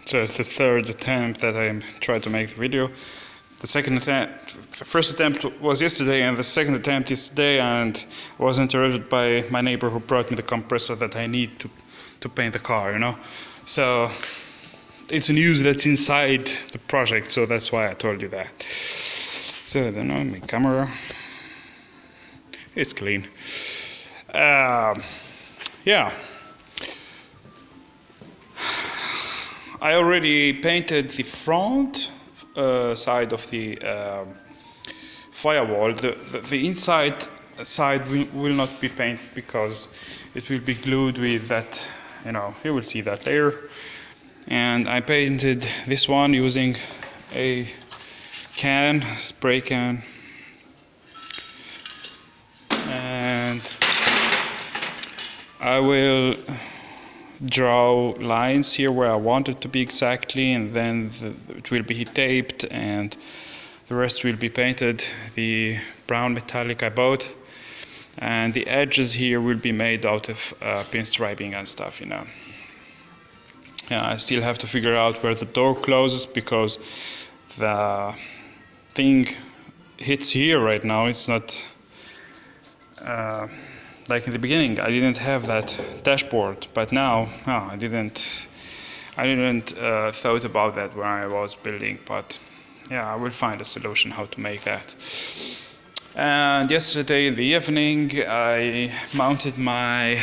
So it's the third attempt that I tried to make the video. The first attempt was yesterday, and the second attempt is today, and was interrupted by my neighbor who brought me the compressor that I need to paint the car, you know. So it's news that's inside the project, so that's why I told you that. So I don't know, my camera, it's clean. Yeah. I already painted the front side of the firewall. The inside side will not be painted because it will be glued with that, you know, you will see that later. And I painted this one using a spray can, and I will draw lines here where I want it to be exactly, and then it will be taped and the rest will be painted the brown metallic I bought, and the edges here will be made out of pinstriping and stuff, you know. Yeah, I still have to figure out where the door closes because the thing hits here right now. It's not like in the beginning. I didn't have that dashboard, but now I didn't thought about that when I was building. But yeah, I will find a solution how to make that. And yesterday in the evening I mounted my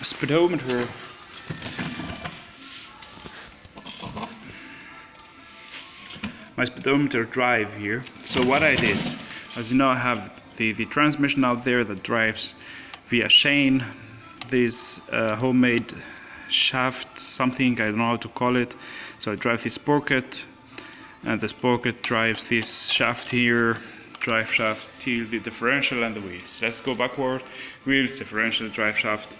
speedometer drive here. So what I did, as you know, I have the transmission out there that drives via chain, this homemade shaft, something, I don't know how to call it. So I drive this sprocket, and the sprocket drives this shaft here, drive shaft till the differential and the wheels. Let's go backward, wheels, differential, drive shaft.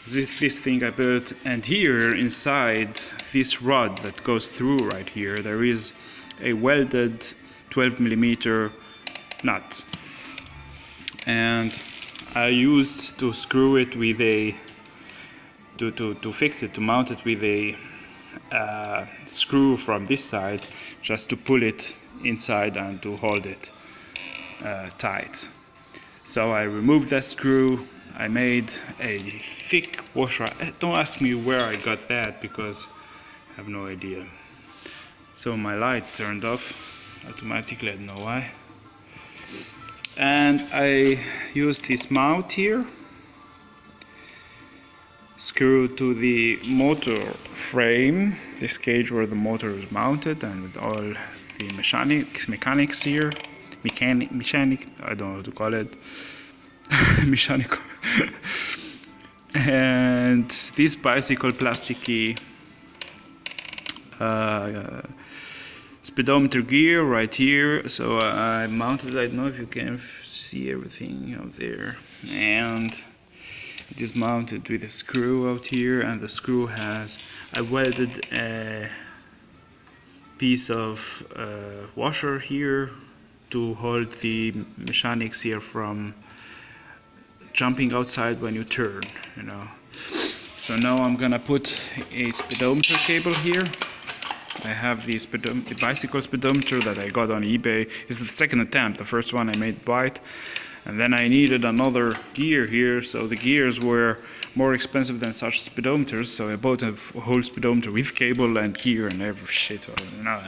This thing I built, and here inside this rod that goes through right here, there is a welded 12mm nut, and I used to screw it with a to fix it, to mount it with a screw from this side, just to pull it inside and to hold it tight. So I removed that screw. I made a thick washer. Don't ask me where I got that because I have no idea. So my light turned off automatically, I don't know why. And I used this mount here, screwed to the motor frame, this cage where the motor is mounted, and with all the mechanics here, mechanic, I don't know how to call it, mechanical. And this bicycle plasticky speedometer gear right here. So I mounted, I don't know if you can see everything out there, and it is mounted with a screw out here, and the screw has, I welded a piece of washer here to hold the mechanics here from jumping outside when you turn, you know. So now I'm gonna put a speedometer cable here. I have the bicycle speedometer that I got on eBay. It's the second attempt. The first one I made white, and then I needed another gear here, so the gears were more expensive than such speedometers, so I bought a whole speedometer with cable and gear and every shit, you know.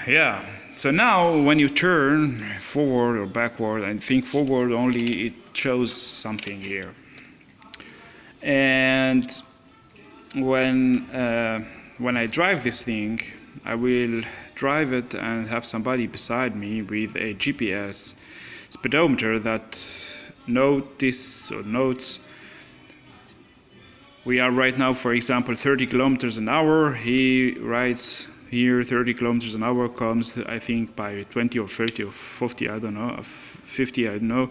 Yeah, so now when you turn forward or backward, I think forward only, it shows something here. And when I drive this thing, I will drive it and have somebody beside me with a GPS speedometer that notes we are right now, for example, 30 kilometers an hour. He writes here 30 kilometers an hour comes, I think, by 20 or 30 or 50, I don't know, 50, I don't know.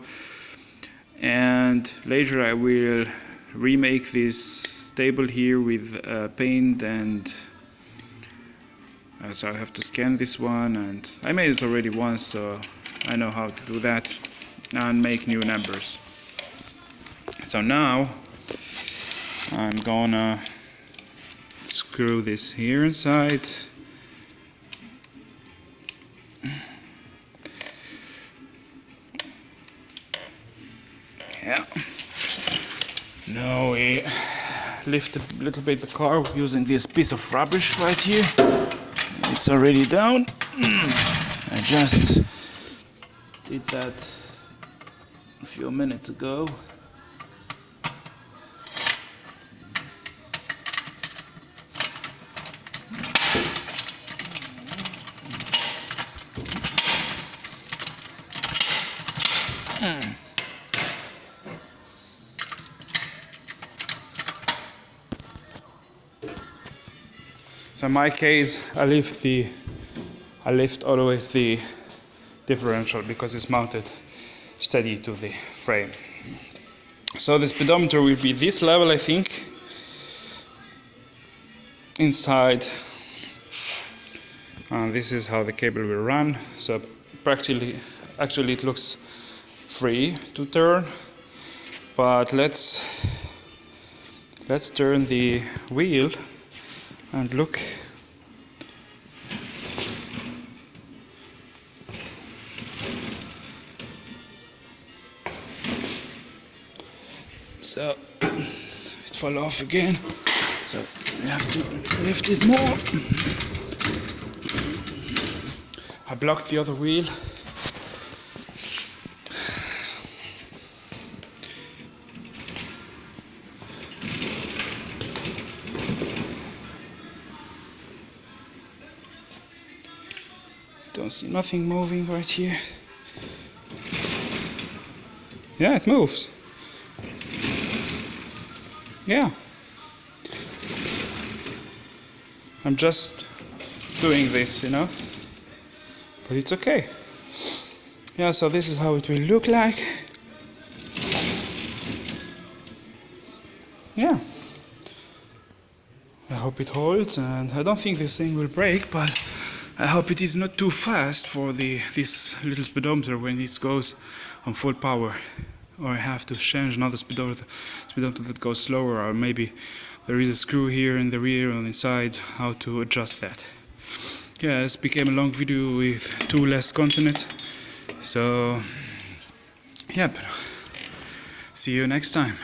And later I will remake this table here with paint, and so I have to scan this one, and I made it already once, so I know how to do that and make new numbers. So now I'm gonna screw this here inside. Yeah. Now we lift a little bit the car using this piece of rubbish right here. It's already down. I just did that a few minutes ago. So in my case, I lift always the differential because it's mounted steady to the frame. So the speedometer will be this level, I think, inside, and this is how the cable will run. So actually it looks free to turn, but let's turn the wheel and look. So it fell off again, so we have to lift it more. I blocked the other wheel. Don't see nothing moving right here. Yeah, it moves. Yeah. I'm just doing this, you know, but it's okay. Yeah, so this is how it will look like. Yeah. I hope it holds, and I don't think this thing will break, but I hope it is not too fast for this little speedometer when it goes on full power. Or I have to change another speedometer that goes slower, or maybe there is a screw here in the rear or inside, how to adjust that. Yeah, this became a long video with two less content. So, yep. See you next time.